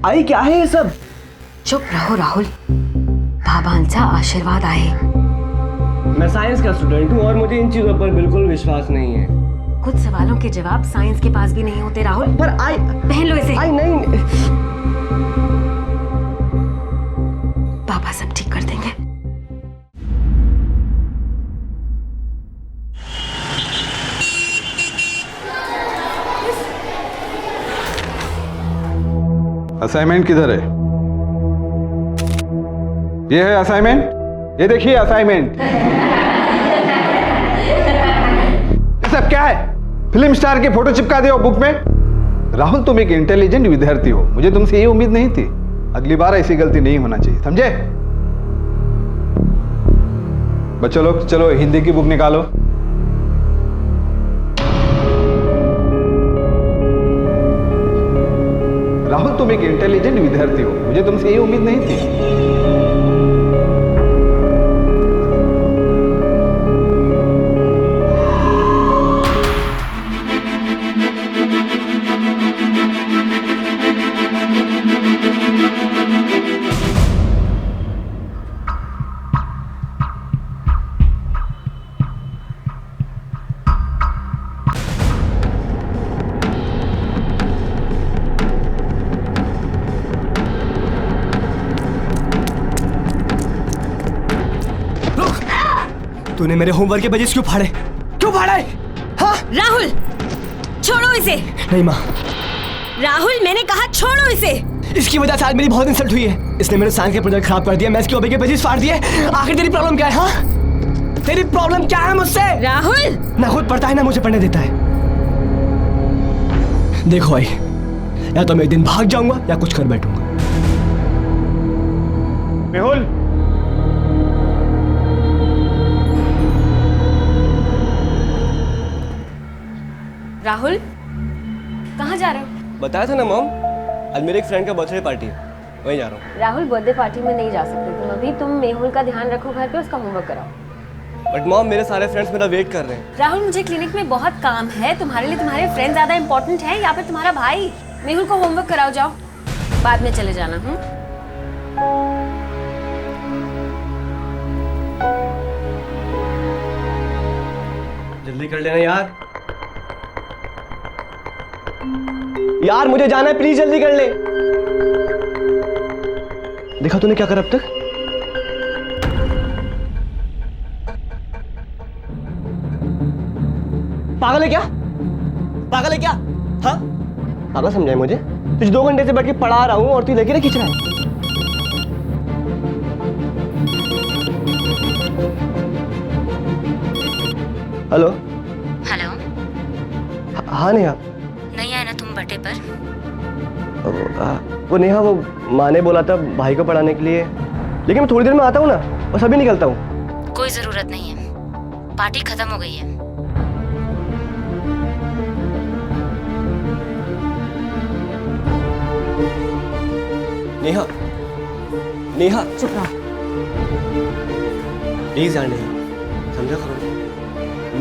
आई क्या है ये सब? चुप रहो राहुल, बाबांचा आशीर्वाद आहे. मैं साइंस का स्टूडेंट हूँ और मुझे इन चीजों पर बिल्कुल विश्वास नहीं है. कुछ सवालों के जवाब साइंस के पास भी नहीं होते राहुल. पर आई पहन लो इसे. आई नहीं. पापा सब ठीक कर देंगे. असाइनमेंट किधर है? ये है असाइनमेंट. ये देखिए असाइनमेंट. ये सब क्या है? फिल्म स्टार के फोटो चिपका दिए हो बुक में. राहुल तुम एक इंटेलिजेंट विद्यार्थी हो, मुझे तुमसे ये उम्मीद नहीं थी. अगली बार ऐसी गलती नहीं होना चाहिए, समझे? बच्चों लोग चलो हिंदी की बुक निकालो. राहुल तुम एक इंटेलिजेंट विद्यार्थी हो, मुझे तुमसे ये उम्मीद नहीं थी. तूने मेरे होमवर्क के पेजेस क्यों फाड़े? क्यों फाड़े? हाँ? राहुल छोड़ो इसे. नहीं माँ. राहुल मैंने कहा छोड़ो इसे. इसकी वजह से आज मेरी बहुत इंसल्ट हुई है. इसने मेरे साइंस के प्रोजेक्ट खराब कर दिया, मैथ्स के ओबे के पेजेस फाड़ दिए. आखिर तेरी प्रॉब्लम क्या है? हाँ? तेरी प्रॉब्लम क्या है मुझसे? राहुल ना खुद पढ़ता है ना मुझे पढ़ने देता है. देखो भाई, या तो मैं एक दिन भाग जाऊंगा या कुछ कर बैठूंगा. मेहुल. राहुल कहाँ जा रहे हो? बताया था ना मॉम, आज मेरे एक फ्रेंड का बर्थडे पार्टी है, वहीं जा रहा हूँ. राहुल बर्थडे पार्टी में नहीं जा सकते तुम अभी. तुम मेहुल का ध्यान रखो घर पे, उसका होमवर्क कराओ. बट मॉम मेरे सारे फ्रेंड्स मेरा वेट कर रहे हैं. राहुल मुझे क्लिनिक में बहुत काम है. तुम्हारे लिए तुम्हारे फ्रेंड ज्यादा इंपॉर्टेंट है या फिर तुम्हारा भाई? मेहुल को होमवर्क कराओ, जाओ. बाद में चले जाना. जल्दी कर लेना यार. यार मुझे जाना है, प्लीज जल्दी कर ले. देखा तूने क्या करा अब तक? पागल है क्या? पागल है क्या? हाँ? पागल समझाए मुझे? तुझे 2 घंटे से बैठ के पढ़ा रहा हूँ और तू लेके खींच रहा है. हेलो. हेलो. हाँ नेहा. नहीं आए ना तुम बर्थडे पर? वो नेहा, वो माँ ने बोला था भाई को पढ़ाने के लिए, लेकिन मैं थोड़ी देर में आता हूँ ना, बस अभी निकलता हूँ. कोई जरूरत नहीं है, पार्टी खत्म हो गई है. नेहा. नेहा चुप रहो. प्लीज यार नेहा, समझा करो.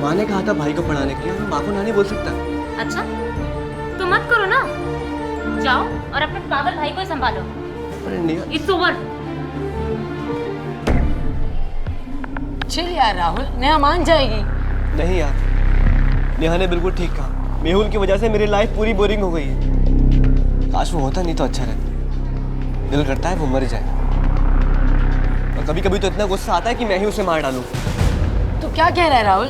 माँ ने कहा था भाई को पढ़ाने के लिए, मैं माँ को ना नहीं बोल सकता. अच्छा तो मत करो ना, जाओ और अपने पागल भाई को ही संभालो. अरे नेहा. It's over. चल यार राहुल, नेहा मान जाएगी. नहीं यार, नेहा ने बिल्कुल ठीक कहा. मेहुल की वजह से मेरी लाइफ पूरी बोरिंग हो गई है. काश वो होता नहीं तो अच्छा रहता. दिल करता है वो मर जाए, और कभी कभी तो इतना गुस्सा आता है कि मैं ही उसे मार डालूं. तो क्या कह रहा है राहुल?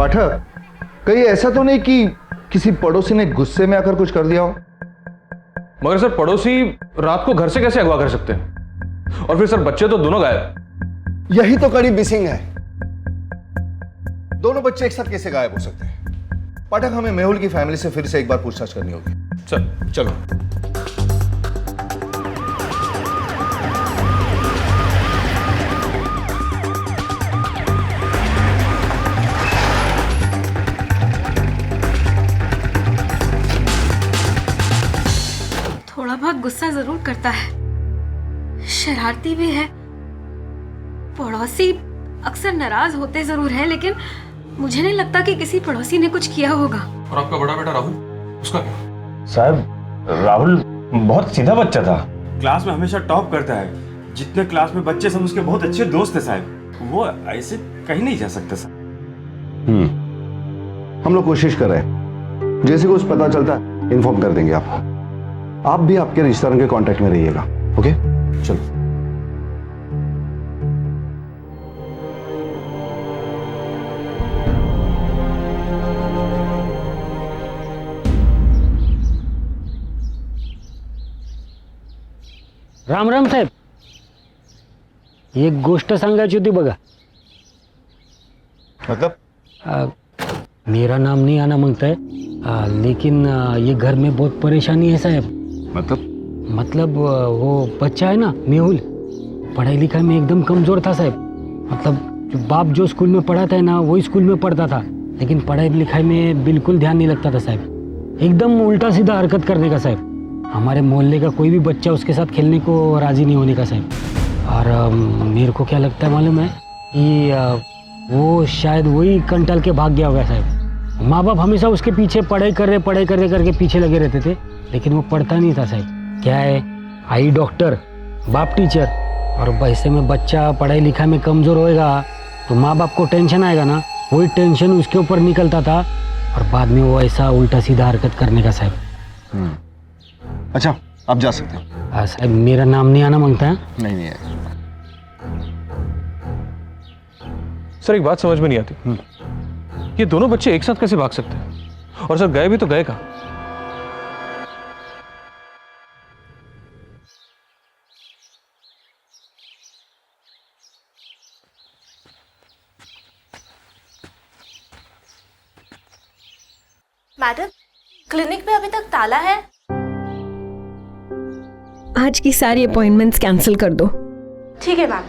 पाठक, कहीं ऐसा तो नहीं कि किसी पड़ोसी ने गुस्से में आकर कुछ कर दिया हो? मगर सर पड़ोसी रात को घर से कैसे अगवा कर सकते हैं? और फिर सर बच्चे तो दोनों गायब। यही तो कड़ी मिसिंग है। दोनों बच्चे एक साथ कैसे गायब हो सकते हैं? पाठक, हमें मेहुल की फैमिली से फिर से एक बार पूछताछ करनी होगी। सर चलो। थोड़ा बहुत गुस्सा जरूर करता है, शरारती भी है। पड़ोसी अक्सर नाराज होते जरूर है, लेकिन मुझे नहीं लगता कि किसी पड़ोसी ने कुछ किया होगा। और आपका बड़ा बेटा राहुल, उसका क्या? साहब राहुल बहुत सीधा बच्चा था, क्लास में हमेशा टॉप करता है। जितने क्लास में बच्चे सब उसके बहुत अच्छे दोस्त है साहब। वो ऐसे कहीं नहीं जा सकता साहब। हम लोग कोशिश कर रहे हैं, जैसे कुछ पता चलता है इन्फॉर्म कर देंगे आपको। आप भी आपके रिश्तेदारों के कांटेक्ट में रहिएगा। ओके, चलो। राम राम साहेब, एक गोष्ट सांगायची होती बघा. मतलब मेरा नाम नहीं आना मांगता है, लेकिन ये घर में बहुत परेशानी है साहब. मतलब वो बच्चा है ना मेहुल, पढ़ाई लिखाई में एकदम कमज़ोर था साहब. मतलब जो बाप जो स्कूल में पढ़ाता है ना वही स्कूल में पढ़ता था, लेकिन पढ़ाई लिखाई में बिल्कुल ध्यान नहीं लगता था साहब. एकदम उल्टा सीधा हरकत करने का साहब. हमारे मोहल्ले का कोई भी बच्चा उसके साथ खेलने को राज़ी नहीं होने का साहब. और मेरे को क्या लगता है मालूम है कि वो शायद वही कंटल के भाग गया होगा साहब. माँ बाप हमेशा उसके पीछे पढ़ाई करके पीछे लगे रहते थे, लेकिन वो पढ़ता नहीं था साहब. क्या है, आई डॉक्टर बाप टीचर, और वैसे में बच्चा पढ़ाई लिखाई में कमज़ोर होएगा तो माँ बाप को टेंशन आएगा ना, वही टेंशन उसके ऊपर निकलता था और बाद में वो ऐसा उल्टा सीधा हरकत करने का साहब. अच्छा, आप जा सकते हैं. साहब मेरा नाम नहीं आना मांगता है. नहीं है सर. एक बात समझ में नहीं आती, ये दोनों बच्चे एक साथ कैसे भाग सकते हैं? और सर गए भी तो गए कहाँ? मैडम, क्लिनिक में अभी तक ताला है. आज की सारी अपॉइंटमेंट्स कैंसिल कर दो. ठीक है मैम.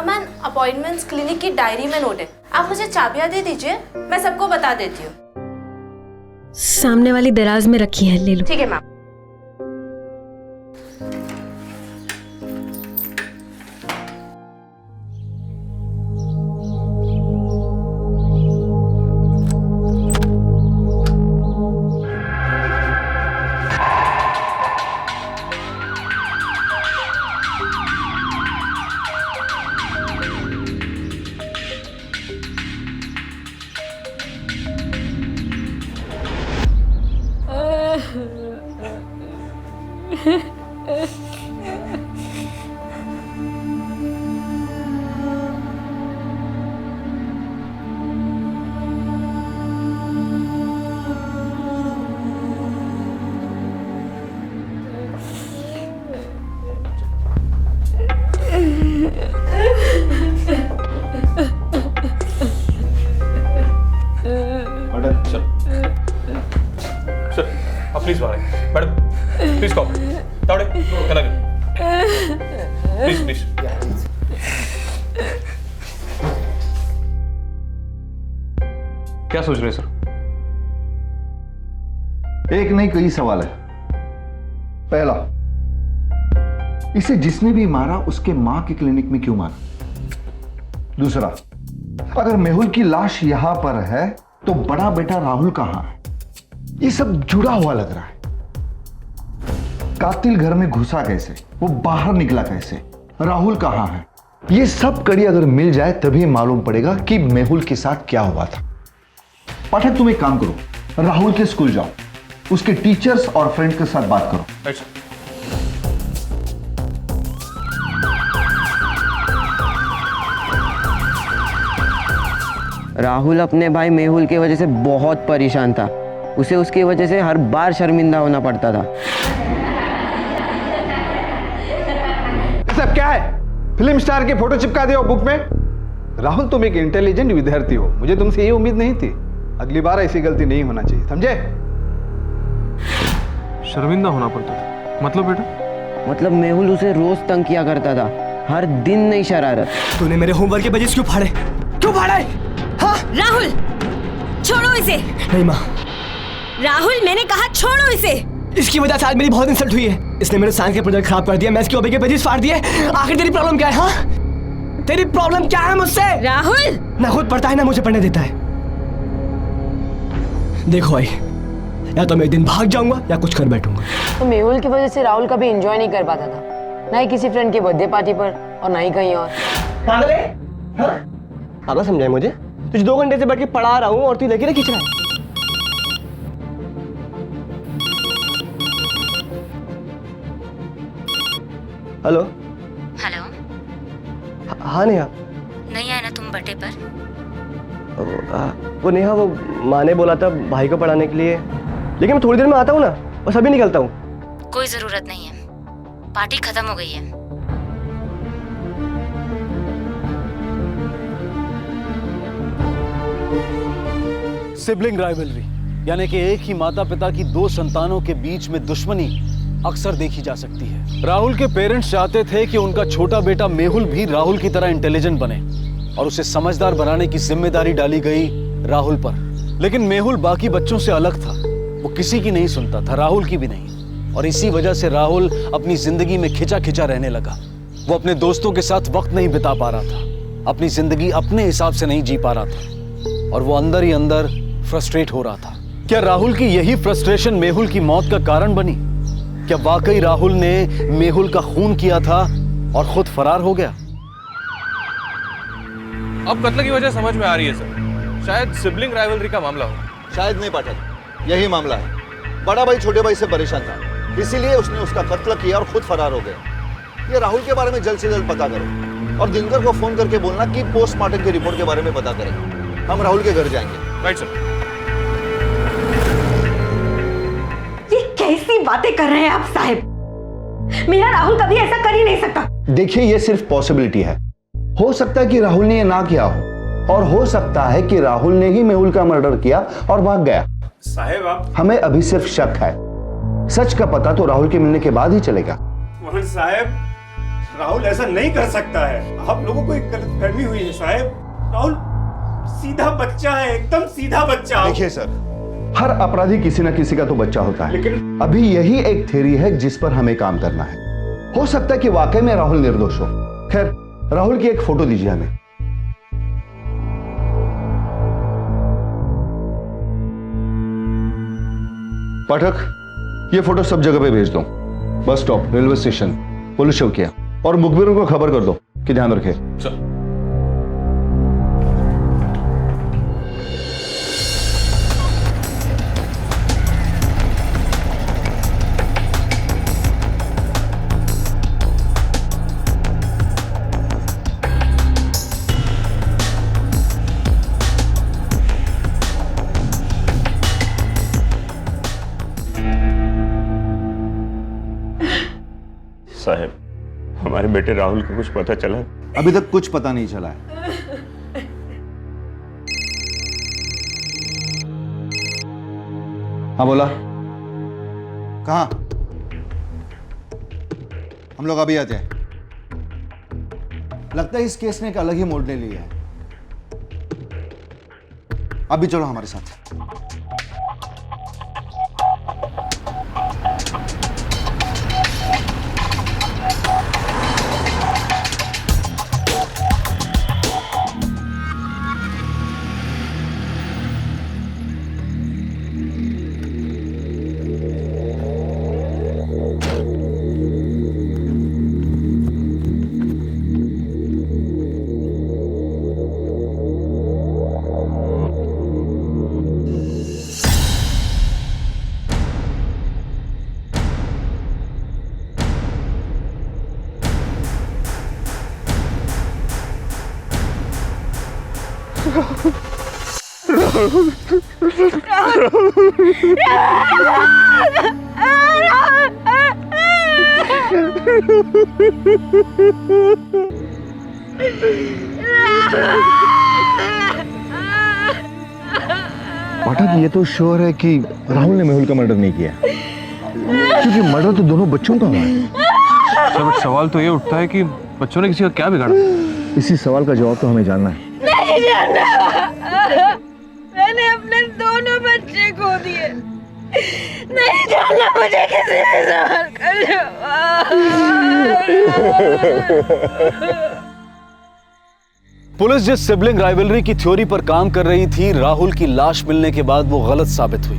मैम, अपॉइंटमेंट्स क्लिनिक की डायरी में नोट है. आप मुझे चाबियां दे दीजिए, मैं सबको बता देती हूँ. सामने वाली दराज में रखी है, ले लो. ठीक है ma'am. Please madam, please call Tawde चला गया. Please please. क्या सोच रहे सर? एक नहीं कई सवाल है. पहला, इसे जिसने भी मारा उसके मां के क्लिनिक में क्यों मारा? दूसरा, अगर मेहुल की लाश यहां पर है तो बड़ा बेटा राहुल कहां है? ये सब जुड़ा हुआ लग रहा है. कातिल घर में घुसा कैसे, वो बाहर निकला कैसे, राहुल कहां है? ये सब कड़ी अगर मिल जाए तभी मालूम पड़ेगा कि मेहुल के साथ क्या हुआ था. पाठक, तुम एक काम करो, राहुल के स्कूल जाओ, उसके टीचर्स और फ्रेंड्स के साथ बात करो. अच्छा. राहुल अपने भाई मेहुल की वजह से बहुत परेशान था। उसे उसकी वजह से हर बार शर्मिंदा होना पड़ता था। ये सब क्या है? फिल्म स्टार की फोटो चिपका दिया बुक में। राहुल तुम एक इंटेलिजेंट विद्यार्थी हो, मुझे तुमसे ये उम्मीद नहीं थी। अगली बार ऐसी गलती नहीं होना चाहिए, समझे? शर्मिंदा होना पड़ता था मतलब बेटा? मतलब मेहुल उसे रोज तंग किया करता था, हर दिन नई शरारत। तूने मेरे होमवर्क के पेजेस क्यों फाड़े? क्यों फाड़े? हाँ? राहुल छोड़ो इसे। नहीं माँ, राहुल मैंने कहा छोड़ो इसे। इसकी वजह से आज मेरी बहुत इंसल्ट हुई है। इसने मेरे साइंस के प्रोजेक्ट खराब कर दिया, मैथ्स की कॉपी के पेजेस फाड़ दिए। आखिर तेरी प्रॉब्लम क्या है? हाँ, तेरी प्रॉब्लम क्या है मुझसे? राहुल ना खुद पढ़ता है ना मुझे पढ़ने देता है। देखो भाई, या तो मैं एक दिन भाग जाऊंगा या कुछ कर बैठूंगा। तो मेहुल की वजह से राहुल कभी एंजॉय नहीं कर पाता था, ना ही किसी फ्रेंड की बर्थडे पार्टी पर और ना ही कहीं और। पागल है? हाँ? पागल समझाए मुझे? तुझे 2 घंटे से बैठ के पढ़ा रहा हूँ और तू लेके खींच रहा है। Hello hello. हाँ नेहा। नहीं आए ना तुम बर्थडे पर? वो नेहा, वो माँ ने बोला था भाई को पढ़ाने के लिए, लेकिन मैं थोड़ी देर में आता हूँ ना, बस अभी निकलता हूँ। कोई जरूरत नहीं है, पार्टी खत्म हो गई है। सिबलिंग राइवलरी यानी कि एक ही माता पिता की 2 संतानों के बीच में दुश्मनी अक्सर देखी जा सकती है। राहुल के पेरेंट्स चाहते थे कि उनका छोटा बेटा मेहुल भी राहुल की तरह इंटेलिजेंट बने और उसे समझदार बनाने की जिम्मेदारी डाली गई राहुल पर। लेकिन मेहुल बाकी बच्चों से अलग था, वो किसी की नहीं सुनता था, राहुल की भी नहीं। और इसी वजह से राहुल अपनी जिंदगी में खिंचा खिंचा रहने लगा। वो अपने दोस्तों के साथ वक्त नहीं बिता पा रहा था, अपनी जिंदगी अपने हिसाब से नहीं जी पा रहा था और वो अंदर ही अंदर फ्रस्ट्रेट हो रहा था। क्या राहुल की यही फ्रस्ट्रेशन मेहुल की मौत का कारण बनी? क्या वाकई राहुल ने मेहुल का खून किया था और खुद फरार हो गया? अब कत्ल की वजह समझ में आ रही है सर, शायद सिबलिंग राइवलरी का मामला हो। शायद नहीं पाठक, यही मामला है। बड़ा भाई छोटे भाई से परेशान था, इसीलिए उसने उसका कत्ल किया और खुद फरार हो गया। ये राहुल के बारे में जल्द से जल्द पता करो और दिनकर को फोन करके बोलना कि पोस्टमार्टम की रिपोर्ट के बारे में पता करें। हम राहुल के घर जाएंगे। Right sir. ये कैसी बातें कर रहे हैं आप साहब? मेरा राहुल कभी ऐसा कर ही नहीं सकता। देखिए, ये सिर्फ पॉसिबिलिटी है। हो सकता है कि राहुल ने ये ना किया हो और हो सकता है कि राहुल ने ही मेहुल का मर्डर किया और भाग गया। साहब आप, हमें अभी सिर्फ शक है, सच का पता तो राहुल के मिलने के बाद ही चलेगा। मोहन साहब, राहुल ऐसा नहीं कर सकता है। आप लोगों को एक गलतफहमी हुई है साहब। राहुल सीधा बच्चा है, एकदम सीधा बच्चा। देखिए सर, हर अपराधी किसी ना किसी का तो बच्चा होता है, लेकिन अभी यही एक थ्योरी है जिस पर हमें काम करना है। हो सकता है कि वाकई में राहुल निर्दोष हो। खैर, राहुल की एक फोटो दीजिए हमें। पाठक, ये फोटो सब जगह पे भेज दो, bus stop, railway station, police चौकिया, और मुखबिरों को खबर कर दो कि ध्यान रखे। सर। साहब, हमारे बेटे राहुल को कुछ पता चला? अभी तक कुछ पता नहीं चला है। हाँ बोला। कहाँ? हम लोग अभी आते हैं। लगता है इस केस ने एक अलग ही मोड़ ले लिया है। अभी चलो हमारे साथ। पाठक, ये तो श्योर है कि राहुल ने मेहुल का मर्डर नहीं किया, क्योंकि मर्डर तो दोनों बच्चों का हुआ है। सर बट सवाल तो ये उठता है कि बच्चों ने किसी का क्या बिगाड़ा? इसी सवाल का जवाब तो हमें जानना है। नहीं जानना, मैंने अपने दोनों बच्चे खो दिए। नहीं जानना मुझे किसी ने सवाल का जवाब। पुलिस जिस सिबलिंग राइवलरी की थ्योरी पर काम कर रही थी, राहुल की लाश मिलने के बाद वो गलत साबित हुई।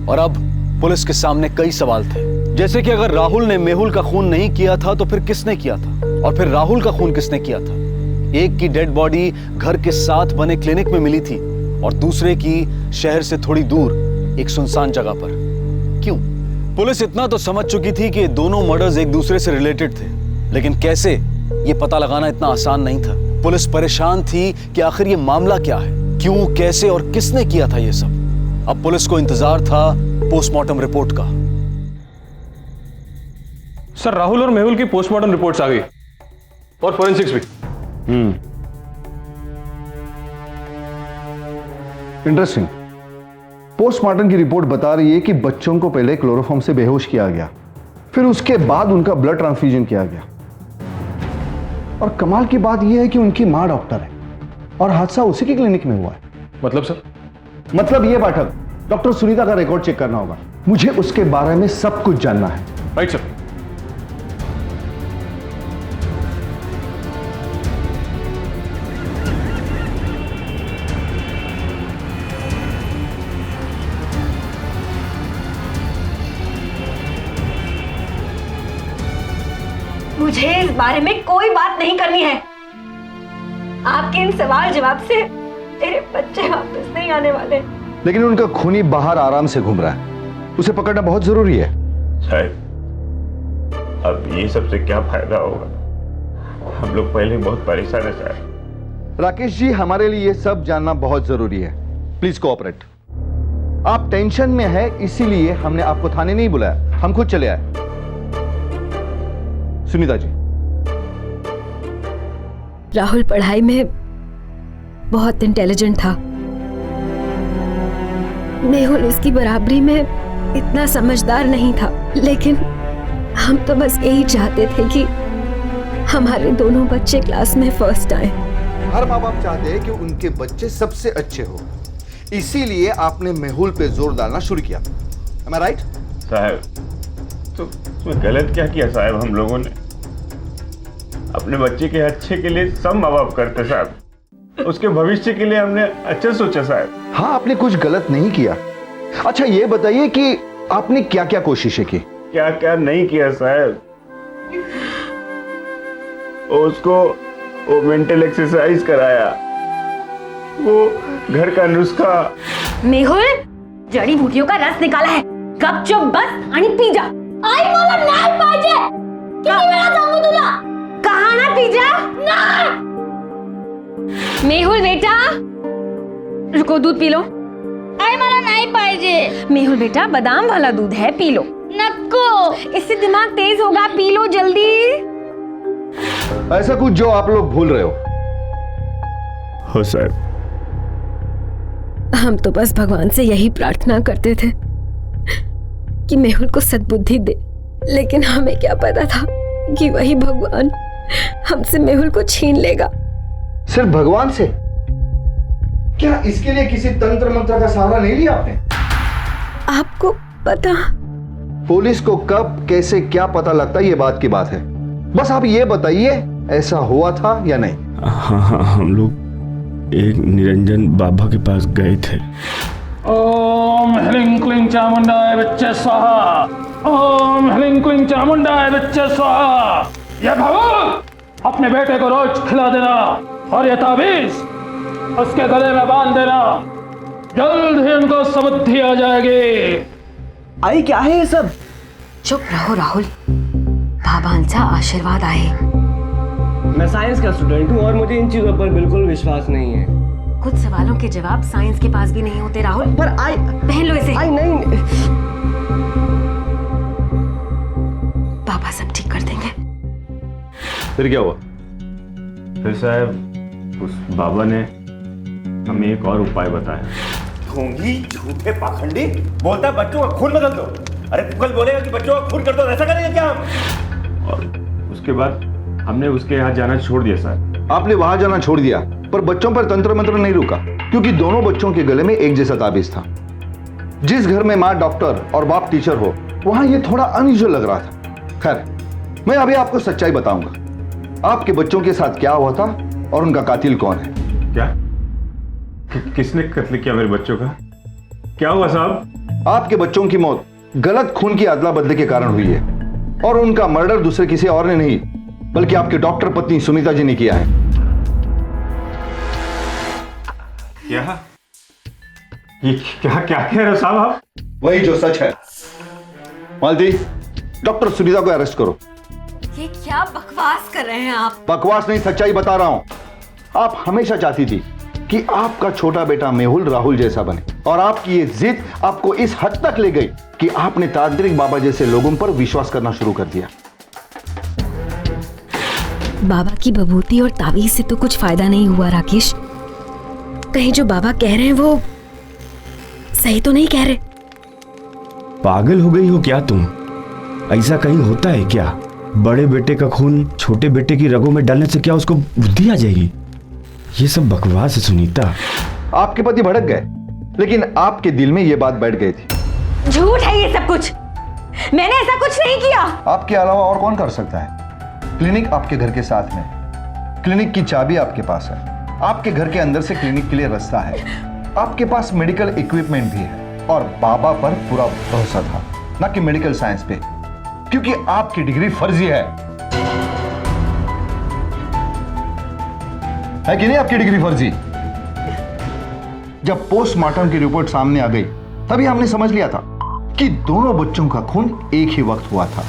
और अब पुलिस के सामने कई सवाल थे, जैसे कि अगर राहुल ने मेहुल का खून नहीं किया था तो फिर किसने किया था, और फिर राहुल का खून किसने किया था। एक की डेड बॉडी घर के साथ बने क्लिनिक में मिली थी और दूसरे की शहर से थोड़ी दूर एक सुनसान जगह पर। क्यों? पुलिस इतना तो समझ चुकी थी कि दोनों मर्डर्स एक दूसरे से रिलेटेड थे, लेकिन कैसे, ये पता लगाना इतना आसान नहीं था। पुलिस परेशान थी कि आखिर ये मामला क्या है, क्यों, कैसे और किसने किया था ये सब। अब पुलिस को इंतजार था पोस्टमार्टम रिपोर्ट का। सर राहुल और मेहुल की पोस्टमार्टम रिपोर्ट्स आ गई और फोरेंसिक्स भी। इंटरेस्टिंग। पोस्टमार्टम की रिपोर्ट बता रही है कि बच्चों को पहले क्लोरोफॉर्म से बेहोश किया गया, फिर उसके बाद उनका ब्लड ट्रांसफ्यूजन किया गया। और कमाल की बात यह है कि उनकी मां डॉक्टर है और हादसा उसी की क्लिनिक में हुआ है। मतलब सर? मतलब ये पाठक, डॉक्टर सुनीता का रिकॉर्ड चेक करना होगा, मुझे उसके बारे में सब कुछ जानना है। Right sir. मुझे इस बारे में कोई बात नहीं करनी है। आपके इन सवाल जवाब से मेरे बच्चे वापस नहीं आने वाले। लेकिन उनका खूनी बाहर आराम से घूम रहा है, उसे पकड़ना बहुत जरूरी है। साहब, अब ये सबसे क्या फायदा होगा? हम लोग पहले बहुत परेशान है साहब। राकेश जी, हमारे लिए ये सब जानना बहुत जरूरी है। Please cooperate. आप टेंशन में है, इसीलिए हमने आपको थाने नहीं बुलाया, हम खुद चले आए। सुनीता जी, राहुल पढ़ाई में बहुत इंटेलिजेंट था। मेहुल उसकी बराबरी में इतना समझदार नहीं था, लेकिन हम तो बस यही चाहते थे कि हमारे दोनों बच्चे क्लास में फर्स्ट आए। हर माँ बाप चाहते हैं कि उनके बच्चे सबसे अच्छे हो, इसीलिए आपने मेहुल पे जोर डालना शुरू किया। Am I right? साहब, तो गलत क्या किया साहब? हम लोगों ने अपने बच्चे के अच्छे के लिए सब माँ बाप करते साहब, उसके भविष्य के लिए हमने अच्छा सोचा साहब। हाँ, आपने कुछ गलत नहीं किया। अच्छा ये बताइए कि आपने क्या क्या कोशिशें की? क्या क्या नहीं किया साहब? उसको वो मेंटल एक्सरसाइज कराया, वो घर का नुस्खा। मेहुल जड़ी बूटियों का रस निकाला है, गपचूप बस आणि पी जा। आई मला नाही पाहिजे, किती वेळा सांगू तुला? कहा ना पी जा। नाही। मेहुल बेटा रुको, दूध पी लो। आई मला नाही पाहिजे। मेहुल बेटा बादाम वाला दूध है, पी लो। नको, इससे दिमाग तेज होगा, पी लो जल्दी। ऐसा कुछ जो आप लोग भूल रहे हो साहब। हम तो बस भगवान से यही प्रार्थना करते थे कि मेहुल को सद्बुद्धि दे, लेकिन हमें क्या पता था कि वही भगवान हमसे मेहुल को छीन लेगा। सिर्फ भगवान से? क्या इसके लिए किसी तंत्र मंत्र का सहारा नहीं लिया आपने? आपको पता? पुलिस को कब कैसे क्या पता लगता है, ये बात की बात है। बस आप ये बताइए, ऐसा हुआ था या नहीं? हाँ, हम लोग एक निरंजन बाबा के पास गए थे। ओम ह्रीं क्लीं चामुंडाय विच्चे स्वाहा। ओम ह्रीं क्लीं चामुंडाय विच्चे स्वाहा। ये भगवान अपने बेटे को रोज खिला देना और ये ताबीज उसके गले में बांध देना, जल्द ही उनको समझी आ जाएगी। आई क्या है ये सब? चुप रहो राहुल, बाबांचा आशीर्वाद आहे। मैं साइंस का स्टूडेंट हूँ और मुझे इन चीजों पर बिल्कुल विश्वास नहीं है। कुछ सवालों के जवाब साइंस के पास भी नहीं होते राहुल। पर आई पहन लो इसे। आई नहीं। पापा सब ठीक कर देंगे। फिर क्या हुआ? फिर साहब उस बाबा ने हमें एक और उपाय बताया। ढोंगी झूठे पाखंडी, बोलता है बच्चों का खून बदल दो। अरे तू कल बोलेगा कि बच्चों का खून कर दो, ऐसा करेंगे क्या हम? और उसके बाद हमने उसके यहाँ जाना छोड़ दिया साहब। आपने वहां जाना छोड़ दिया, पर बच्चों पर तंत्र मंत्र नहीं रुका, क्योंकि दोनों बच्चों के गले में एक जैसा ताबीज था। जिस घर में माँ डॉक्टर और बाप टीचर हो, वहां ये थोड़ा अनयूजुअल लग रहा था। खैर, मैं अभी आपको सच्चाई बताऊंगा। आपके बच्चों के साथ क्या हुआ था और उनका कातिल कौन है। क्या? किसने कत्ल किया मेरे बच्चों का? क्या हुआ साहब? आपके बच्चों की मौत गलत खून की अदला बदले के कारण हुई है, और उनका मर्डर दूसरे किसी और ने नहीं, बल्कि आपकी डॉक्टर पत्नी सुनीता जी ने किया है। क्या? ये क्या क्या कह रहे हो साहब आप? वही जो सच है। मालती, डॉक्टर सुनीता को अरेस्ट करो। ये क्या बकवास कर रहे हैं आप? बकवास नहीं, सच्चाई बता रहा हूं। आप हमेशा चाहती थी कि आपका छोटा बेटा मेहुल राहुल जैसा बने, और आपकी ये जिद आपको इस हद तक ले गई कि आपने तांत्रिक बाबा जैसे लोगों पर विश्वास करना शुरू कर दिया। बाबा की बभूति और तावीज से तो कुछ फायदा नहीं हुआ राकेश। कहीं जो बाबा कह रहे हैं वो सही तो नहीं कह रहे? पागल हो गई हो क्या तुम? ऐसा कहीं होता है क्या? बड़े बेटे का खून छोटे बेटे की रगों में डालने से क्या उसको बुद्धि आ जाएगी? ये सब बकवास है सुनीता। आपके पति भड़क गए, लेकिन आपके दिल में ये बात बैठ गई थी। झूठ है ये सब कुछ। मैंने ऐसा कुछ नहीं किया। आपके अलावा और कौन कर सकता है? क्लिनिक आपके घर के साथ में, क्लिनिक की चाबी आपके पास है, आपके घर के अंदर से क्लिनिक के लिए रास्ता है, आपके पास मेडिकल इक्विपमेंट भी है, और बाबा पर पूरा भरोसा था, ना कि मेडिकल साइंस पे, क्योंकि आपकी डिग्री फर्जी है कि नहीं? आपकी डिग्री फर्जी। जब पोस्टमार्टम की रिपोर्ट सामने आ गई, तभी हमने समझ लिया था कि दोनों बच्चों का खून एक ही वक्त हुआ था।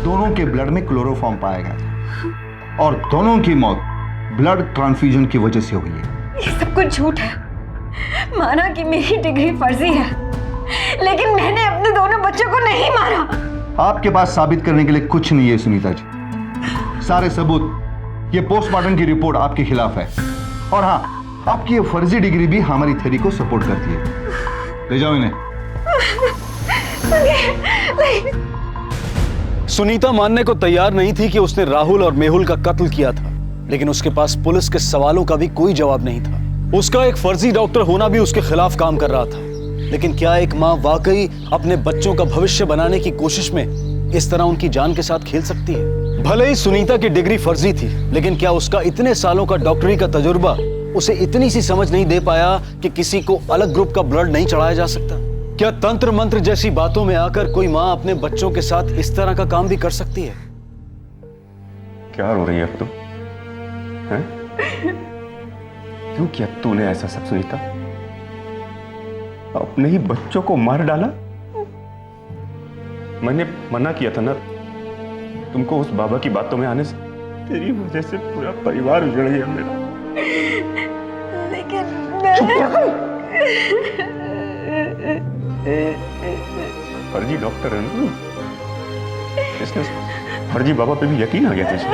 दोनों के ब्लड में क्लोरोफॉर्म पाया गया था, और दोनों की मौत ब्लड ट्रांसफ्यूजन की वजह से हुई है। ये सब कुछ झूठ है। माना कि मेरी डिग्री फर्जी है, लेकिन मैंने अपने दोनों बच्चों को नहीं मारा। आपके पास साबित करने के लिए कुछ नहीं है सुनीता जी। सारे सबूत, ये पोस्टमार्टम की रिपोर्ट आपके खिलाफ है, और हाँ, आपकी ये फर्जी डिग्री भी हमारी थ्योरी को सपोर्ट करती है। ले जाओ इन्हें। सुनीता मानने को तैयार नहीं थी कि उसने राहुल और मेहुल का कत्ल किया था, लेकिन उसके पास पुलिस के सवालों का भी कोई जवाब नहीं था। उसका एक फर्जी डॉक्टर होना भी उसके खिलाफ काम कर रहा था। लेकिन क्या एक माँ वाकई अपने बच्चों का भविष्य बनाने की कोशिश में इस तरह उनकी जान के साथ खेल सकती है? भले ही सुनीता की डिग्री फर्जी थी, लेकिन क्या उसका इतने सालों का डॉक्टरी का तजुर्बा उसे इतनी सी समझ नहीं दे पाया कि किसी को अलग ग्रुप का ब्लड नहीं चढ़ाया जा सकता? क्या तंत्र मंत्र जैसी बातों में आकर कोई माँ अपने बच्चों के साथ इस तरह का काम भी कर सकती है? क्या रो रही है अब तुम? हैं? क्यों किया तूने ऐसा सब सुनीता? अपने ही बच्चों को मार डाला? मैंने मना किया था ना तुमको उस बाबा की बातों में आने से। तेरी वजह से पूरा परिवार उजड़ गया मेरा। लेकिन फर्जी डॉक्टर है ना, इसलिए फर्जी बाबा पे भी यकीन आ गया तुझे।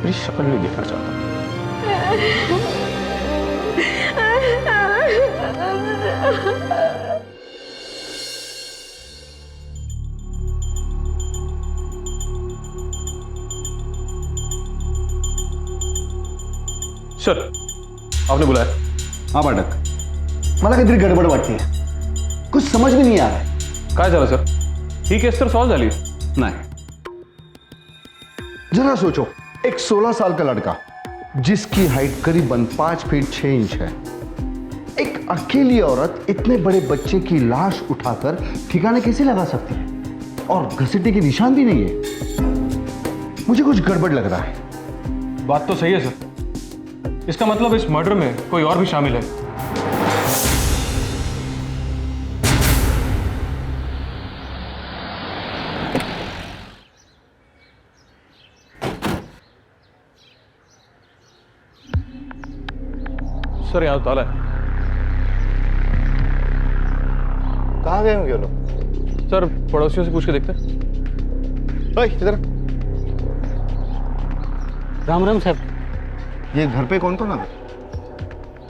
तेरी शक्ल नहीं देखना चाहता। सर, आपने बुलाया? हाँ पाठक, मला काहीतरी गडबड वाटते है, कुछ समझ में नहीं आ रहा है। काय झालं सर? ही केस तर सॉल्व झाली नहीं। जरा सोचो, एक 16 साल का लड़का जिसकी हाइट करीबन 5 फीट 6 इंच है, एक अकेली औरत इतने बड़े बच्चे की लाश उठाकर ठिकाने कैसे लगा सकती है? और घसीटने के निशान भी नहीं है। मुझे कुछ गड़बड़ लग रहा है। बात तो सही है सर। इसका मतलब इस मर्डर में कोई और भी शामिल है। सर यहाँ तो ताला है। कहाँ गए होंगे वो लोग? सर पड़ोसियों से पूछ के देखते हैं। इधर। राम राम साहब। ये घर पे कौन कौन आता?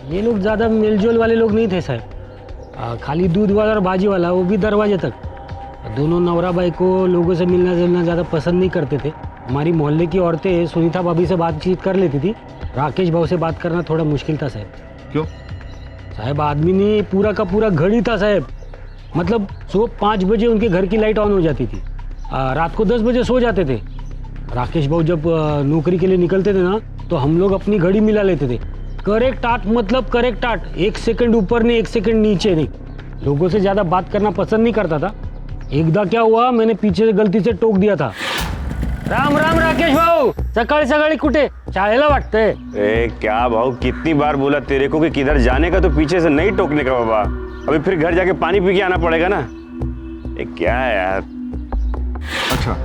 ये लोग ज़्यादा मेलजोल वाले लोग नहीं थे साहब। खाली दूध वाला और भाजी वाला, वो भी दरवाजे तक। दोनों नवरा भाई को लोगों से मिलना जुलना ज़्यादा पसंद नहीं करते थे। हमारी मोहल्ले की औरतें सुनीता भाभी से बातचीत कर लेती थी, राकेश भाव से बात करना थोड़ा मुश्किल था साहब। क्यों? साहब आदमी ने पूरा का पूरा घड़ी था साहब। मतलब सुबह 5 बजे उनके घर की लाइट ऑन हो जाती थी, रात को 10 बजे सो जाते थे। राकेश भाव जब नौकरी के लिए निकलते थे ना, तो हम लोग अपनी घड़ी मिला लेते थे। करेक्ट 8 मतलब करेक्ट 8, 1 सेकंड ऊपर नहीं 1 सेकंड नीचे नहीं। लोगों से ज़्यादा बात करना पसंद नहीं करता था। एकदा क्या हुआ, मैंने पीछे से गलती से टोक दिया था। राम राम राकेश भाऊ, सकाळी सकाळी कुठे? शाळेला वाटतंय। ए क्या भाऊ, कितनी बार बोला तेरे को कि किधर जाने का, तो पीछे से नहीं टोकने का बाबा। अभी फिर घर जाके पानी पी के आना पड़ेगा ना। ये क्या है यार। अच्छा,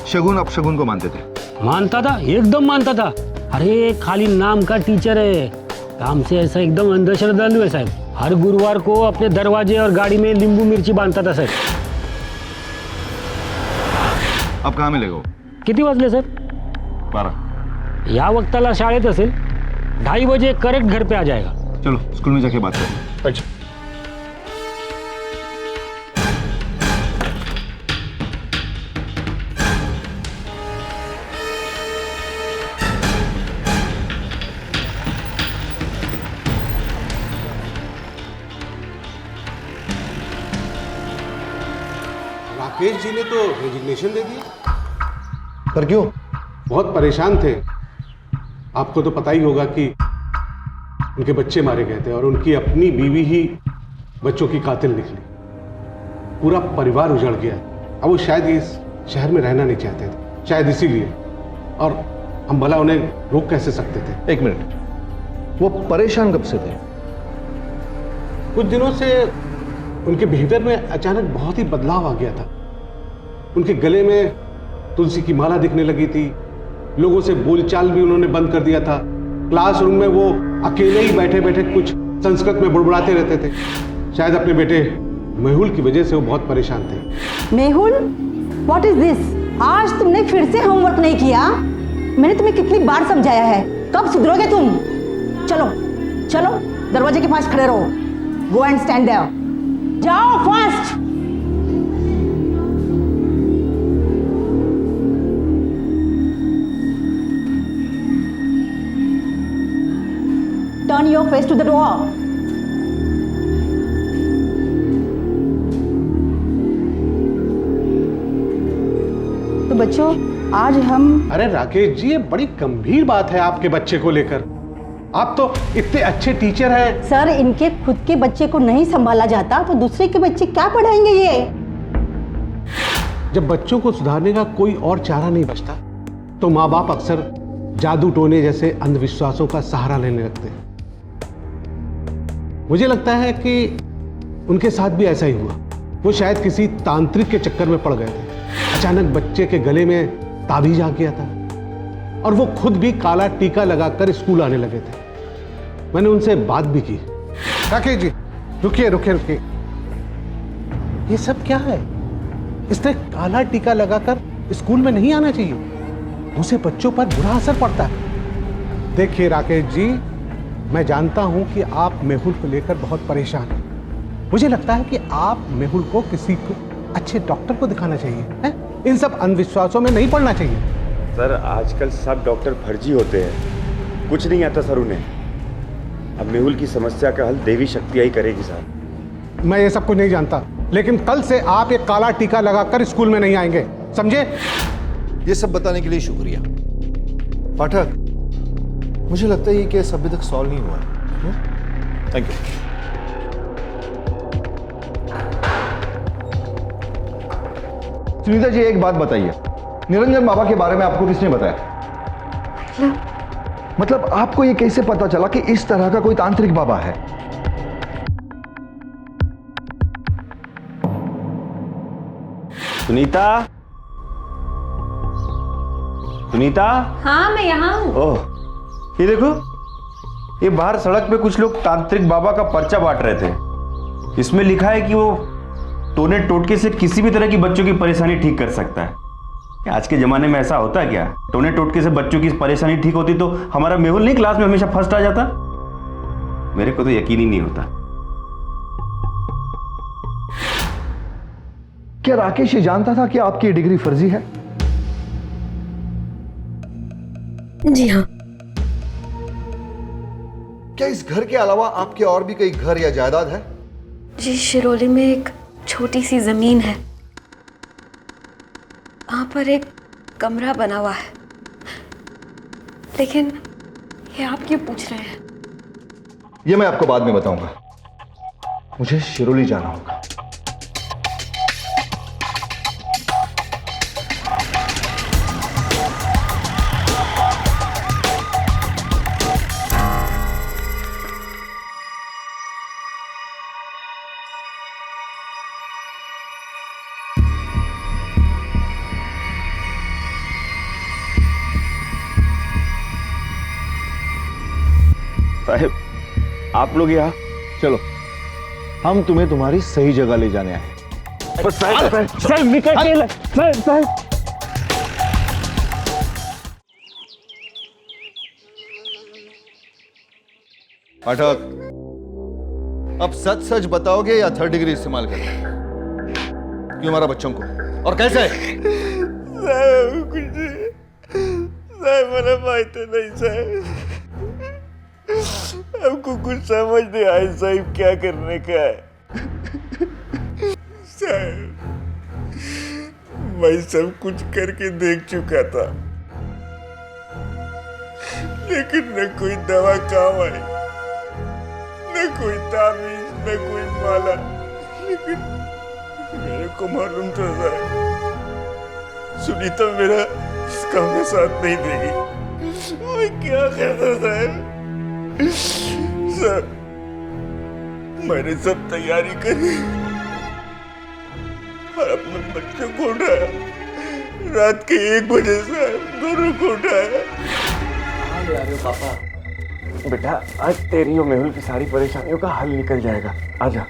शगुन अपशगुन को मानते थे? मानता था, एकदम मानता था। अरे खाली नाम का टीचर है, काम से ऐसा एकदम अंधश्रद्धालु है साहब। हर गुरुवार को अपने दरवाजे और गाड़ी में नींबू मिर्ची बांधता था साहब। अब कहाँ मिलेगा? किती वाजले सर? 12। या वक्ताला शाळेत असेल, 2:30 बजे करेक्ट घर पे आ जाएगा। चलो स्कूल में जाके बात करें। अच्छा। राकेश जी ने तो रेजिग्नेशन दे दिया। पर क्यों? बहुत परेशान थे। आपको तो पता ही होगा कि उनके बच्चे मारे गए थे और उनकी अपनी बीवी ही बच्चों की कातिल निकली। पूरा परिवार उजड़ गया। अब वो शायद इस शहर में रहना नहीं चाहते थे, शायद इसीलिए। और हम भला उन्हें रोक कैसे सकते थे? 1 मिनट, वो परेशान कब से थे? कुछ दिनों से उनके बिहेवियर में अचानक बहुत ही बदलाव आ गया था। उनके गले में तुलसी की माला दिखने लगी थी। लोगों से बोलचाल भी उन्होंने बंद कर दिया था। क्लासरूम में वो अकेले ही बैठे बैठे कुछ संस्कृत में बुड़बुड़ाते रहते थे। शायद अपने बेटे मेहुल की वजह से वो बहुत परेशान थे। Mehul, what is this? आज तुमने फिर से होमवर्क नहीं किया? मैंने तुम्हें कितनी बार समझाया है, कब सुधरोगे तुम? चलो चलो, दरवाजे के पास खड़े रहो। Go and stand there. जाओ fast. Turn your face to the door. तो बच्चों, आज हम... अरे राकेश जी, ये बड़ी गंभीर बात है आपके बच्चे को लेकर। आप तो इतने अच्छे टीचर हैं। सर, इनके खुद के बच्चे को नहीं संभाला जाता तो दूसरे के बच्चे क्या पढ़ाएंगे ये? जब बच्चों को सुधारने का कोई और चारा नहीं बचता तो माँ बाप अक्सर जादू टोने जैसे अंधविश्वासों का सहारा लेने लगते हैं। मुझे लगता है कि उनके साथ भी ऐसा ही हुआ। वो शायद किसी तांत्रिक के चक्कर में पड़ गए थे। अचानक बच्चे के गले में ताबीज आ गया था और वो खुद भी काला टीका लगाकर स्कूल आने लगे थे। मैंने उनसे बात भी की। राकेश जी, रुकिए रुकिए रुकिए, ये सब क्या है? इसने काला टीका लगाकर स्कूल में नहीं आना चाहिए। उसे बच्चों पर बुरा असर पड़ता है। देखिए राकेश जी, मैं जानता हूं कि आप मेहुल को लेकर बहुत परेशान हैं। मुझे लगता है कि आप मेहुल को किसी को अच्छे डॉक्टर को दिखाना चाहिए, है? इन सब अंधविश्वासों में नहीं पड़ना चाहिए। सर आजकल सब डॉक्टर फर्जी होते हैं, कुछ नहीं आता सर उन्हें। अब मेहुल की समस्या का हल देवी शक्ति ही करेगी सर। मैं ये सब कुछ नहीं जानता, लेकिन कल से आप एक काला टीका लगाकर स्कूल में नहीं आएंगे, समझे? ये सब बताने के लिए शुक्रिया। पाठक, मुझे लगता है ये केस अभी तक सॉल्व नहीं हुआ है। Thank you. सुनीता जी, एक बात बताइए, निरंजन बाबा के बारे में आपको किसने बताया? मतलब आपको ये कैसे पता चला कि इस तरह का कोई तांत्रिक बाबा है? सुनीता, सुनीता। हाँ, मैं यहाँ हूँ। ओह, ये देखो, ये बाहर सड़क पे कुछ लोग तांत्रिक बाबा का पर्चा बांट रहे थे। इसमें लिखा है कि वो टोने टोटके से किसी भी तरह की बच्चों की परेशानी ठीक कर सकता है। आज के जमाने में ऐसा होता है क्या? टोने टोटके से बच्चों की परेशानी ठीक होती तो हमारा मेहुल नहीं क्लास में हमेशा फर्स्ट आ जाता? मेरे को तो यकीन ही नहीं होता। क्या राकेश ये जानता था कि आपकी डिग्री फर्जी है? जी हाँ। क्या इस घर के अलावा आपके और भी कई घर या जायदाद है? जी, शिरोली में एक छोटी सी जमीन है, वहां पर एक कमरा बना हुआ है। लेकिन ये आप क्यों पूछ रहे हैं? ये मैं आपको बाद में बताऊंगा। मुझे शिरोली जाना होगा। साहब, आप लोग यहाँ चलो, हम तुम्हें तुम्हारी सही जगह ले जाने आए। पाठक, अब सच सच बताओगे या थर्ड डिग्री इस्तेमाल करोगे? क्यों मारा बच्चों को और कैसे? साहब मला माहिती नहीं साहब, हमको कुछ समझ नहीं आया साहब क्या करने का है। साहब मैं सब कुछ करके देख चुका था, लेकिन न कोई दवा काम आई, न कोई ताबीज, न कोई माला। लेकिन मेरे को मालूम था साहब, सुनीता मेरा इस काम में साथ नहीं देगी। मैं क्या करता साहब? सर, मैंने सब तैयारी करी और अपने बच्चों को उठाया। रात के 1 बजे से दोनों को उठाया। ले आ रहे हो पापा? बेटा, आज तेरी और मेहुल की सारी परेशानियों का हल निकल जाएगा। आजा।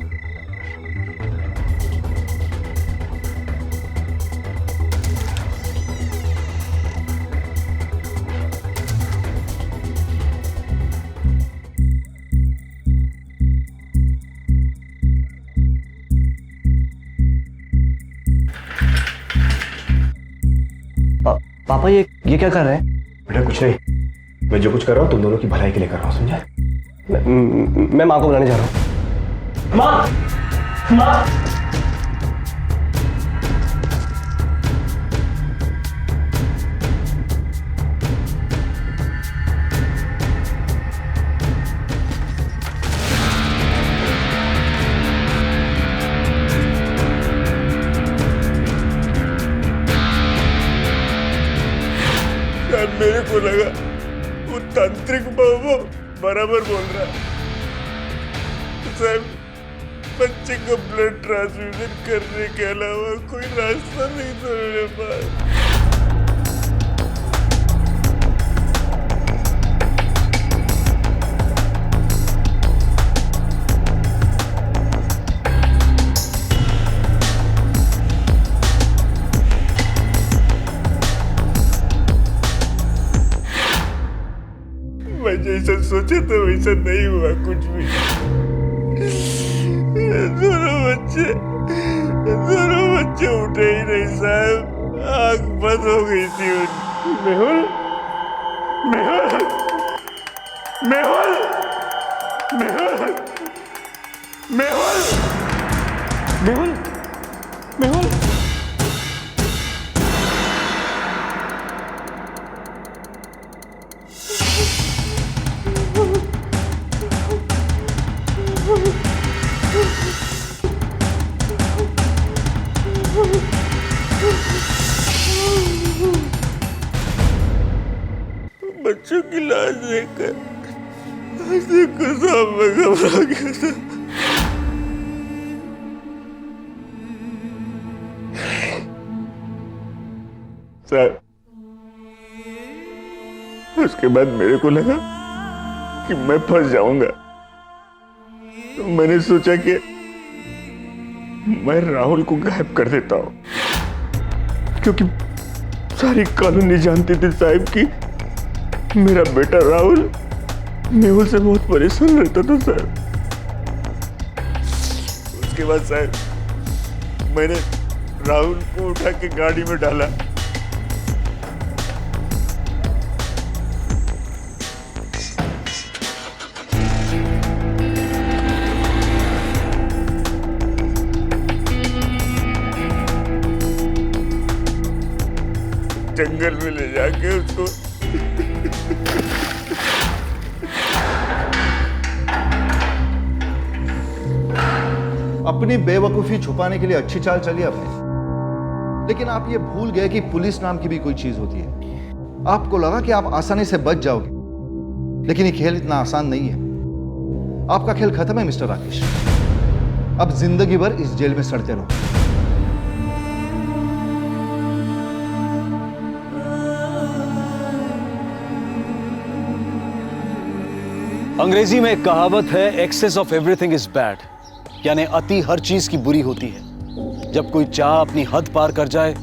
पापा ये क्या कर रहे हैं? बेटा कुछ नहीं, मैं जो कुछ कर रहा हूँ तुम दोनों की भलाई के लिए कर रहा हूँ, समझा? मैं माँ को बुलाने जा रहा हूँ। माँ, माँ। मेरे को लगा वो तांत्रिक बाबा बराबर बोल रहा है। साहब, बच्चे को ब्लड ट्रांसफ्यूजन करने के अलावा कोई रास्ता नहीं था मेरे पास। मैं जैसा सोचा था वैसा नहीं हुआ कुछ भी। दोनों बच्चे उठे ही नहीं साहब, आँख बंद हो गई थी उनकी। मेहुल, मेहुल, मेहुल, मेहुल, मेहुल, मेहुल, मेहुल। बच्चों की लाश देखकर मैं घबरा गया था। सर, उसके बाद मेरे को लगा कि मैं फंस जाऊंगा, तो मैंने सोचा कि मैं राहुल को गायब कर देता हूं, क्योंकि सारी कॉलोनी जानती थी साहब कि मेरा बेटा राहुल मेहुल से बहुत परेशान रहता था साहब। उसके बाद साहब मैंने राहुल को उठा के गाड़ी में डाला, जंगल में ले जाके उसको अपनी बेवकूफी छुपाने के लिए अच्छी चाल चली आपने, लेकिन आप ये भूल गए कि पुलिस नाम की भी कोई चीज होती है। आपको लगा कि आप आसानी से बच जाओगे, लेकिन ये खेल इतना आसान नहीं है। आपका खेल खत्म है मिस्टर राकेश। अब जिंदगी भर इस जेल में सड़ते रहो। अंग्रेजी में एक कहावत है, excess of everything is bad, यानी अति हर चीज की बुरी होती है। जब कोई चाह अपनी हद पार कर जाए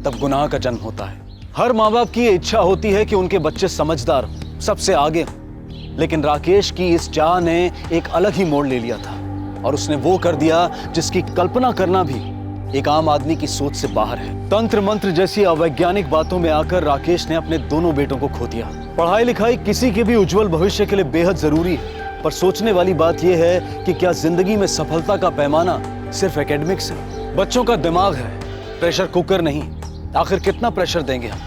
तब गुनाह का जन्म होता है। हर माँ बाप की इच्छा होती है कि उनके बच्चे समझदार हों, सबसे आगे हों, लेकिन राकेश की इस चाह ने एक अलग ही मोड़ ले लिया था और उसने वो कर दिया जिसकी कल्पना करना भी एक आम आदमी की सोच से बाहर है। तंत्र मंत्र जैसी अवैज्ञानिक बातों में आकर राकेश ने अपने दोनों बेटों को खो दिया। पढ़ाई लिखाई किसी के भी उज्जवल भविष्य के लिए बेहद जरूरी है, पर सोचने वाली बात यह है कि क्या जिंदगी में सफलता का पैमाना सिर्फ एकेडमिक्स है? बच्चों का दिमाग है, प्रेशर कुकर नहीं। आखिर कितना प्रेशर देंगे हम?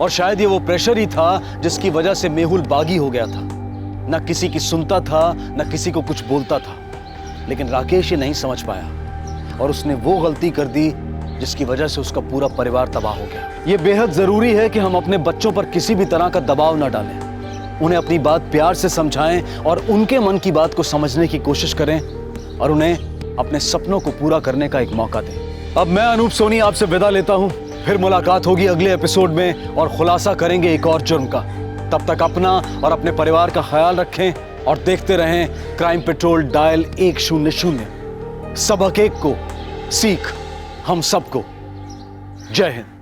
और शायद ये वो प्रेशर ही था जिसकी वजह से मेहुल बागी हो गया था। न किसी की सुनता था, न किसी को कुछ बोलता था, लेकिन राकेश ये नहीं समझ पाया और उसने वो गलती कर दी जिसकी वजह से उसका पूरा परिवार तबाह हो गया। ये बेहद जरूरी है कि हम अपने बच्चों पर किसी भी तरह का दबाव न डालें, उन्हें अपनी बात प्यार से समझाएं और उनके मन की बात को समझने की कोशिश करें और उन्हें अपने सपनों को पूरा करने का एक मौका दें। अब मैं अनूप सोनी आपसे विदा लेता हूं, फिर मुलाकात होगी अगले एपिसोड में और खुलासा करेंगे एक और जुर्म का। तब तक अपना और अपने परिवार का ख्याल रखें और देखते रहें क्राइम पेट्रोल डायल 100। सबक एक को सीख हम सबको। जय हिंद।